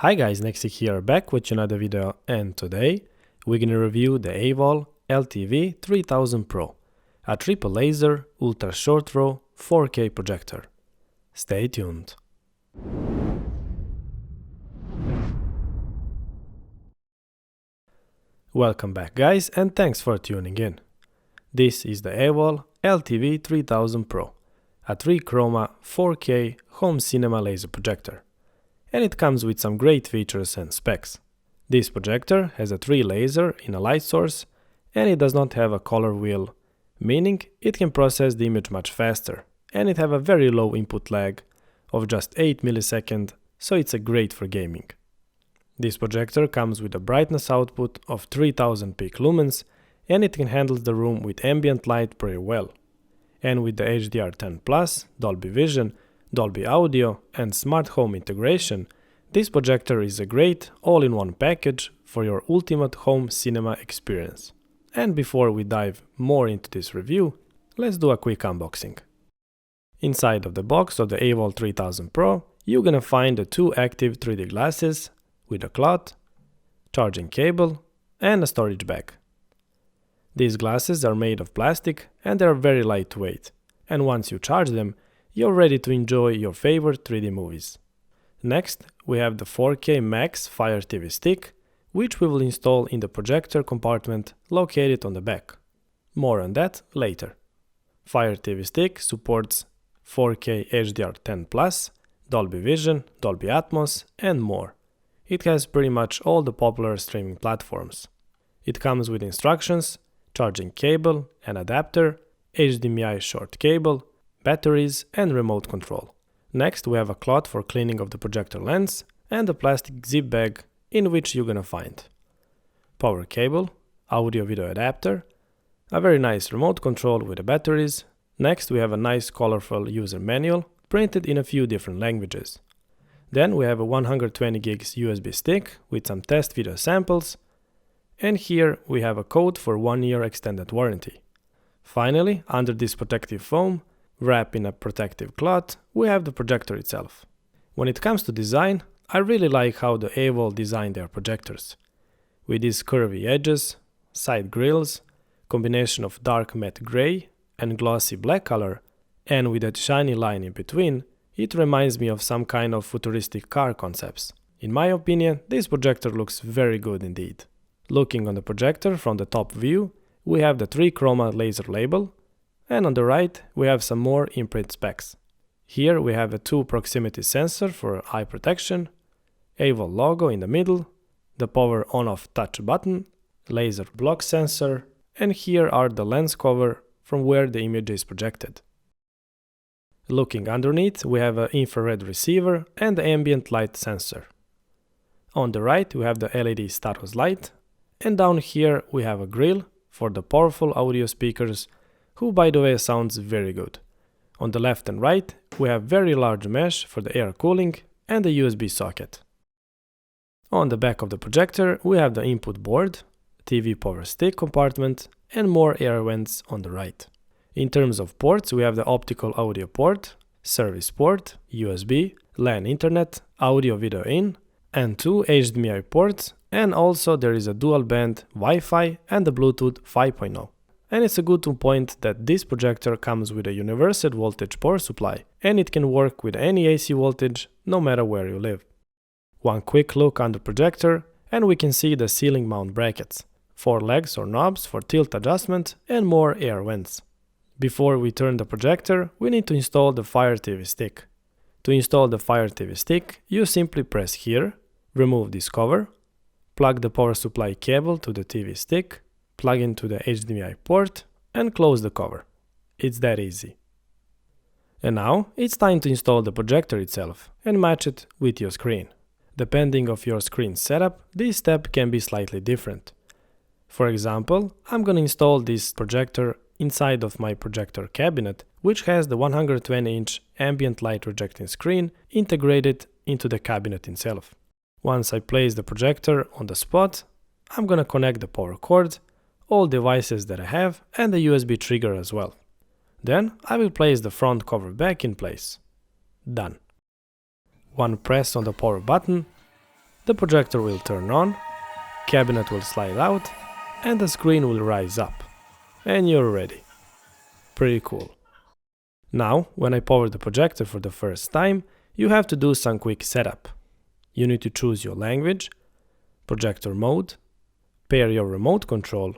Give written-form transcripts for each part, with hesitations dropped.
Hi guys, Nexi here, back with another video, and today we're gonna review the AWOL LTV-3000PRO, a triple laser ultra short throw 4K projector. Stay tuned. Welcome back guys, and thanks for tuning in. This is the AWOL LTV-3000PRO, a 3-chroma 4K home cinema laser projector. And it comes with some great features and specs. This projector has a 3 laser in a light source, and it does not have a color wheel, meaning it can process the image much faster, and it have a very low input lag of just 8 milliseconds, so it's great for gaming. This projector comes with a brightness output of 3000 peak lumens, and it can handle the room with ambient light pretty well. And with the HDR10+, Dolby Vision, Dolby Audio and smart home integration, this projector is a great all-in-one package for your ultimate home cinema experience. And before we dive more into this review, let's do a quick unboxing. Inside of the box of the AWOL 3000PRO, you're gonna find the 2 active 3D glasses with a cloth, charging cable and a storage bag. These glasses are made of plastic and they are very lightweight, and once you charge them, you're ready to enjoy your favorite 3D movies. Next, we have the 4K Max Fire TV stick, which we will install in the projector compartment located on the back. More on that later. Fire TV stick supports 4K HDR10+, Dolby Vision, Dolby Atmos and more. It has pretty much all the popular streaming platforms. It comes with instructions, charging cable, an adapter, HDMI short cable, batteries and remote control. Next we have a cloth for cleaning of the projector lens and a plastic zip bag in which you're gonna find power cable, audio video adapter, a very nice remote control with the batteries. Next we have a nice colorful user manual printed in a few different languages. Then we have a 120 gigs USB stick with some test video samples, and here we have a code for 1 year extended warranty. Finally, under this protective foam, wrapped in a protective cloth, we have the projector itself. When it comes to design, I really like how the AWOL designed their projectors. With these curvy edges, side grills, combination of dark matte gray and glossy black color, and with that shiny line in between, it reminds me of some kind of futuristic car concepts. In my opinion, this projector looks very good indeed. Looking on the projector from the top view, we have the 3-chroma laser label, and on the right we have some more imprint specs. Here we have a 2 proximity sensor for eye protection, AWOL logo in the middle, the power on-off touch button, laser block sensor, and here are the lens cover from where the image is projected. Looking underneath we have an infrared receiver and the ambient light sensor. On the right we have the LED status light, and down here we have a grill for the powerful audio speakers, who by the way sounds very good. On the left and right we have very large mesh for the air cooling and the USB socket. On the back of the projector we have the input board, TV power stick compartment and more air vents on the right. In terms of ports we have the optical audio port, service port, USB, LAN internet, audio video in, and 2 HDMI ports, and also there is a dual band Wi-Fi and the Bluetooth 5.0. And it's a good to point that this projector comes with a universal voltage power supply, and it can work with any AC voltage no matter where you live. One quick look on the projector and we can see the ceiling mount brackets, 4 legs or knobs for tilt adjustment and more air vents. Before we turn the projector, we need to install the Fire TV stick. To install the Fire TV stick, you simply press here, remove this cover, plug the power supply cable to the TV stick, plug into the HDMI port and close the cover. It's that easy. And now it's time to install the projector itself and match it with your screen. Depending on your screen setup, this step can be slightly different. For example, I'm gonna install this projector inside of my projector cabinet, which has the 120-inch ambient light projecting screen integrated into the cabinet itself. Once I place the projector on the spot, I'm gonna connect the power cord, all devices that I have and the USB trigger as well. Then I will place the front cover back in place. Done. One press on the power button the projector will turn on, cabinet will slide out, and the screen will rise up. And you're ready. Pretty cool. Now, when I power the projector for the first time, you have to do some quick setup. You need to choose your language, projector mode, pair your remote control,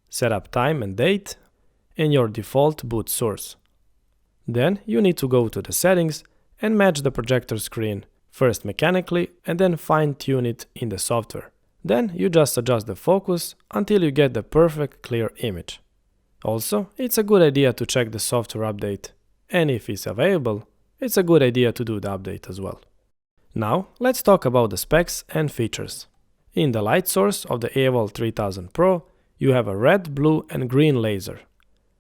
set up time and date, and your default boot source. Then you need to go to the settings and match the projector screen, first mechanically and then fine-tune it in the software. Then you just adjust the focus until you get the perfect clear image. Also, it's a good idea to check the software update, and if it's available, it's a good idea to do the update as well. Now, let's talk about the specs and features. In the light source of the AWOL 3000 Pro, you have a red, blue and green laser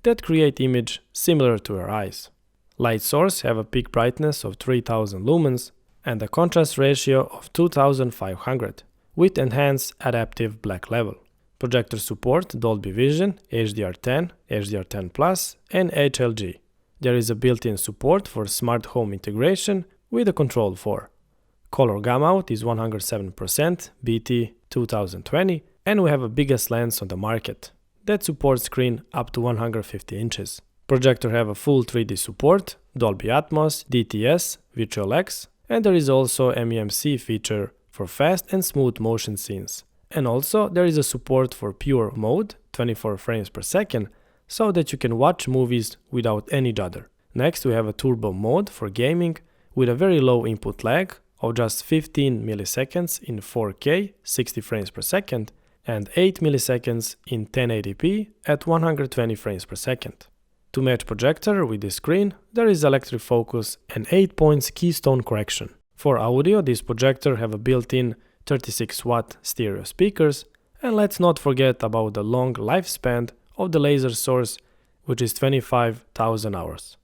that create image similar to your eyes. Light source have a peak brightness of 3000 lumens and a contrast ratio of 2500 with enhanced adaptive black level. Projector support Dolby Vision, HDR10, HDR10 Plus and HLG. There is a built-in support for smart home integration with a Control 4. Color gamut is 107% BT 2020 and we have a biggest lens on the market that supports screen up to 150 inches. Projector have a full 3D support, Dolby Atmos, DTS, Virtual X, and there is also MEMC feature for fast and smooth motion scenes. And also there is a support for pure mode, 24 frames per second, so that you can watch movies without any judder. Next we have a turbo mode for gaming with a very low input lag of just 15 milliseconds in 4K 60 frames per second and 8 milliseconds in 1080p at 120 frames per second. To match projector with this screen, there is electric focus and 8 points keystone correction. For audio, this projector have a built-in 36 watt stereo speakers, and let's not forget about the long lifespan of the laser source, which is 25,000 hours.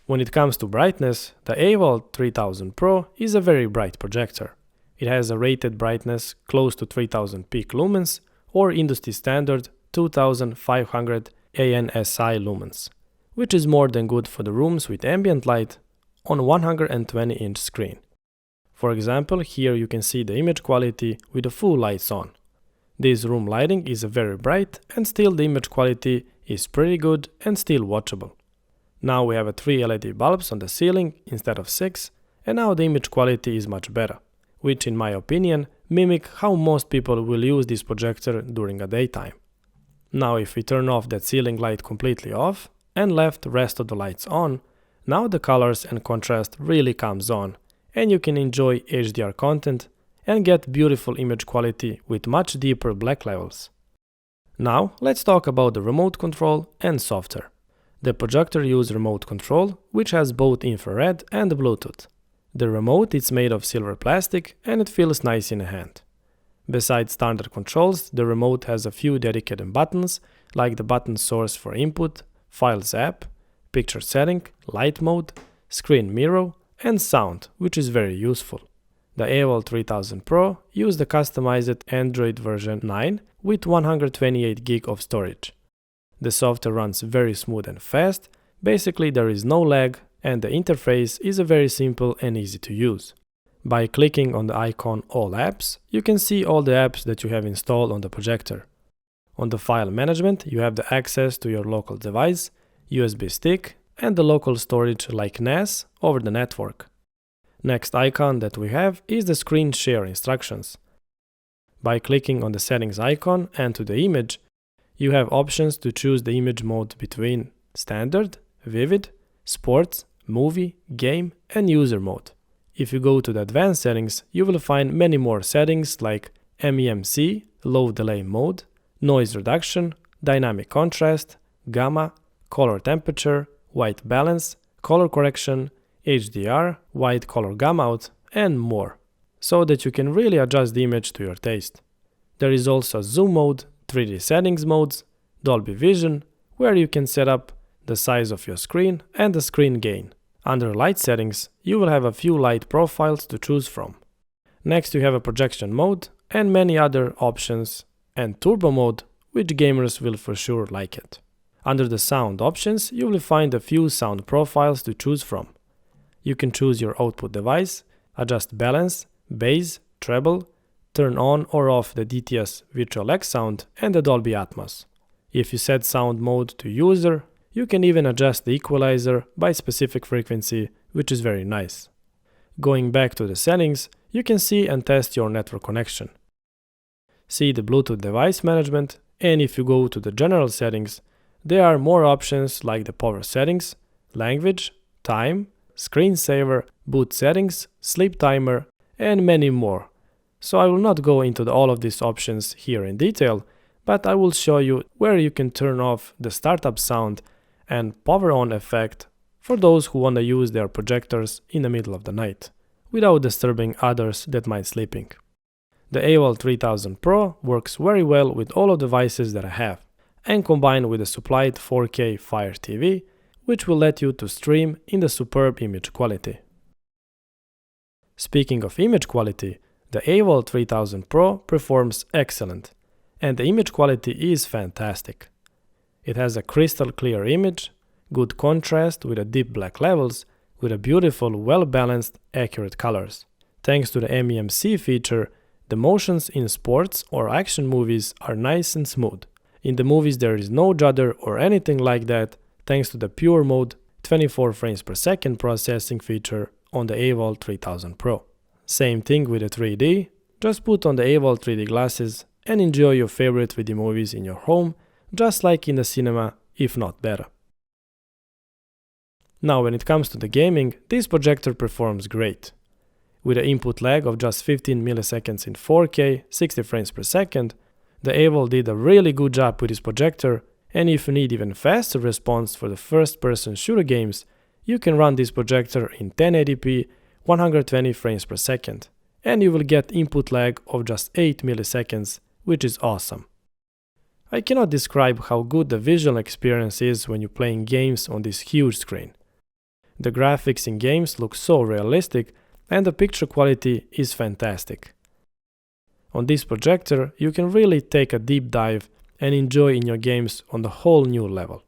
When it comes to brightness, the AWOL 3000 Pro is a very bright projector. It has a rated brightness close to 3000 peak lumens or industry standard 2500 ANSI lumens, which is more than good for the rooms with ambient light on 120-inch screen. For example, here you can see the image quality with the full lights on. This room lighting is very bright and still the image quality is pretty good and still watchable. Now we have 3 LED bulbs on the ceiling instead of 6, and now the image quality is much better, which in my opinion mimic how most people will use this projector during a daytime. Now if we turn off that ceiling light completely off and left the rest of the lights on, now the colors and contrast really comes on and you can enjoy HDR content and get beautiful image quality with much deeper black levels. Now let's talk about the remote control and software. The projector uses remote control, which has both infrared and Bluetooth. The remote is made of silver plastic and it feels nice in the hand. Besides standard controls, the remote has a few dedicated buttons, like the button source for input, Files app, picture setting, light mode, screen mirror, and sound, which is very useful. The AWOL 3000 Pro used the customized Android version 9 with 128 GB of storage. The software runs very smooth and fast, basically there is no lag and the interface is very simple and easy to use. By clicking on the icon All Apps, you can see all the apps that you have installed on the projector. On the file management, you have the access to your local device, USB stick, and the local storage like NAS over the network. Next icon that we have is the screen share instructions. By clicking on the settings icon and to the image, you have options to choose the image mode between standard, vivid, sports, movie, game, and user mode. If you go to the advanced settings, you will find many more settings like MEMC, low delay mode, noise reduction, dynamic contrast, gamma, color temperature, white balance, color correction, HDR, white color gamut, and more, so that you can really adjust the image to your taste. There is also zoom mode, 3D settings modes, Dolby Vision, where you can set up the size of your screen and the screen gain. Under light settings, you will have a few light profiles to choose from. Next you have a projection mode and many other options, and turbo mode, which gamers will for sure like it. Under the sound options, you will find a few sound profiles to choose from. You can choose your output device, adjust balance, bass, treble, turn on or off the DTS Virtual X sound and the Dolby Atmos. If you set sound mode to user, you can even adjust the equalizer by specific frequency, which is very nice. Going back to the settings, you can see and test your network connection. See the Bluetooth device management, and if you go to the general settings, there are more options like the power settings, language, time, screensaver, boot settings, sleep timer, and many more. So I will not go into all of these options here in detail, but I will show you where you can turn off the startup sound and power on effect for those who want to use their projectors in the middle of the night, without disturbing others that might sleeping. The AWOL 3000 Pro works very well with all of the devices that I have, and combined with the supplied 4K Fire TV, which will let you to stream in the superb image quality. Speaking of image quality, the AWOL 3000 Pro performs excellent, and the image quality is fantastic. It has a crystal clear image, good contrast with a deep black levels, with a beautiful, well-balanced, accurate colors. Thanks to the MEMC feature, the motions in sports or action movies are nice and smooth. In the movies there is no judder or anything like that, thanks to the pure mode 24 frames per second processing feature on the AWOL 3000 Pro. Same thing with the 3D, just put on the AWOL 3D glasses and enjoy your favorite 3D movies in your home, just like in the cinema, if not better. Now when it comes to the gaming, this projector performs great. With an input lag of just 15 milliseconds in 4K, 60 frames per second, the AWOL did a really good job with this projector, and if you need even faster response for the first-person shooter games, you can run this projector in 1080p, 120 frames per second, and you will get input lag of just 8 milliseconds, which is awesome. I cannot describe how good the visual experience is when you're playing games on this huge screen. The graphics in games look so realistic, and the picture quality is fantastic. On this projector, you can really take a deep dive and enjoy in your games on the whole new level.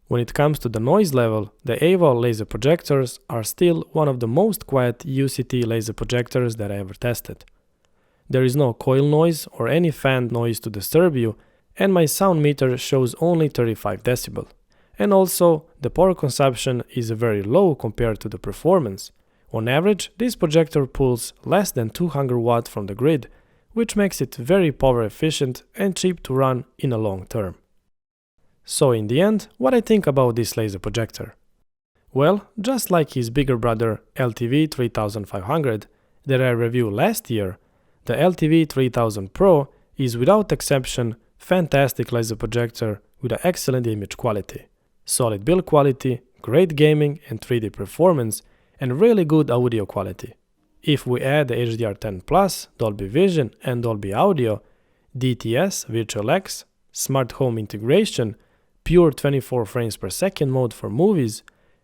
When it comes to the noise level, the AWOL laser projectors are still one of the most quiet UCT laser projectors that I ever tested. There is no coil noise or any fan noise to disturb you, and my sound meter shows only 35 decibel. And also, the power consumption is very low compared to the performance. On average, this projector pulls less than 200 watts from the grid, which makes it very power efficient and cheap to run in a long term. So in the end, what I think about this laser projector? Well, just like his bigger brother LTV-3500 that I reviewed last year, the LTV-3000 Pro is without exception fantastic laser projector with an excellent image quality, solid build quality, great gaming and 3D performance, and really good audio quality. If we add the HDR10 Plus, Dolby Vision and Dolby Audio, DTS, Virtual X, smart home integration, pure 24 frames per second mode for movies,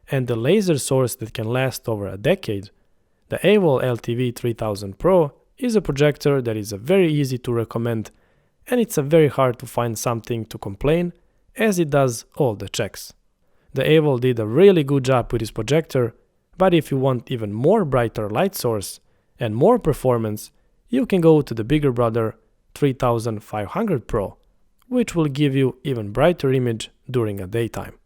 and the laser source that can last over a decade, the AWOL LTV-3000 Pro is a projector that is very easy to recommend, and it's very hard to find something to complain, as it does all the checks. The AWOL did a really good job with this projector, but if you want even more brighter light source and more performance, you can go to the bigger brother 3500 Pro, which will give you even brighter image during a daytime.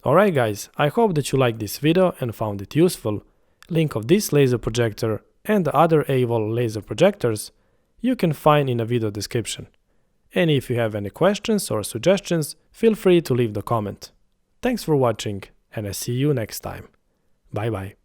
Alright guys, I hope that you liked this video and found it useful. Link of this laser projector and the other AWOL laser projectors you can find in the video description. And if you have any questions or suggestions, feel free to leave the comment. Thanks for watching, and I see you next time. Bye bye.